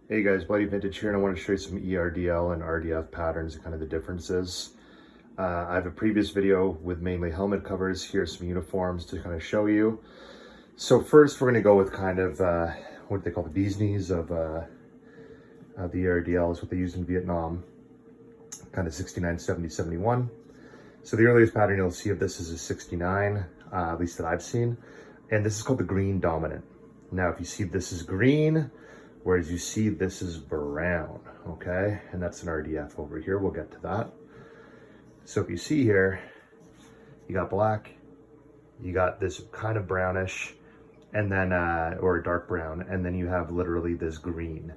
Hey guys, Bloody Vintage here, and I want to show you some ERDL and RDF patterns and kind of the differences. I have a previous video with mainly helmet covers. Here's some uniforms to kind of show you. So first we're going to go with kind of what they call the bee's knees of the ERDL is what they used in Vietnam, kind of 69, 70, 71. So the earliest pattern you'll see of this is a 69, at least that I've seen. And this is called the green dominant. Now if you see this is green, whereas you see this is brown, okay? And that's an RDF over here, we'll get to that. So if you see here, you got black, you got this kind of brownish, and then, or dark brown, and then you have literally this green.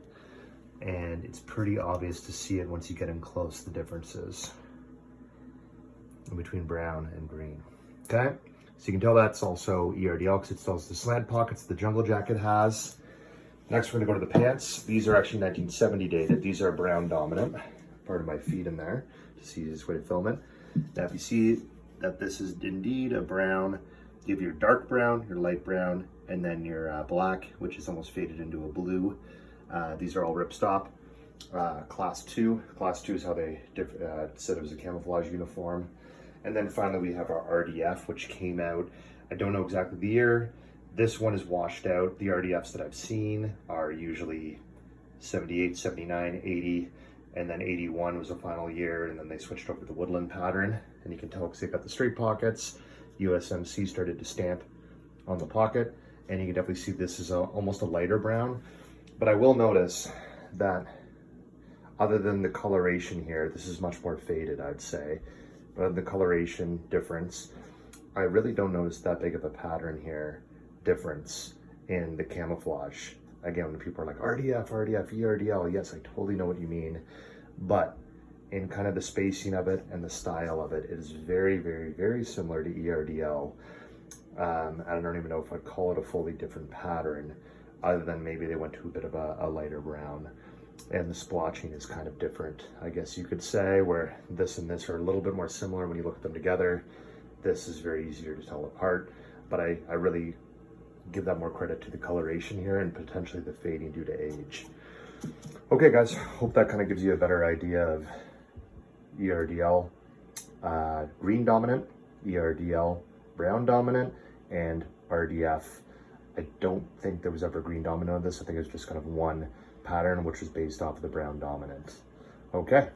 And it's pretty obvious to see it once you get in close, the differences in between brown and green, okay? So you can tell that's also ERDL because it still has the slant pockets the jungle jacket has. Next, we're gonna go to the pants. These are actually 1970 dated. These are brown dominant. Part of my feet in there, just the easiest way to film it. Now, if you see that this is indeed a brown, you have your dark brown, your light brown, and then your black, which is almost faded into a blue. These are all ripstop. Class 2. Class 2 is how they said it was a camouflage uniform. And then finally, we have our RDF, which came out, I don't know exactly the year. This one is washed out. The RDFs that I've seen are usually 78, 79, 80, and then 81 was the final year, and then they switched over to the woodland pattern. And you can tell because they've got the straight pockets. USMC started to stamp on the pocket, and you can definitely see this is almost a lighter brown. But I will notice that other than the coloration here, this is much more faded, I'd say. But the coloration difference, I really don't notice that big of a pattern here. Difference in the camouflage. Again, when people are like RDF, RDF, ERDL, yes, I totally know what you mean, but in kind of the spacing of it and the style of it, it is very, very, very similar to ERDL. I don't even know if I'd call it a fully different pattern, other than maybe they went to a bit of a lighter brown, and the splotching is kind of different, I guess you could say, where this and this are a little bit more similar when you look at them together. This is very easier to tell apart, but I really give that more credit to the coloration here and potentially the fading due to age. Okay guys, hope that kind of gives you a better idea of ERDL, green dominant, ERDL, brown dominant, and RDF. I don't think there was ever green dominant on this. I think it's just kind of one pattern which was based off of the brown dominant. Okay.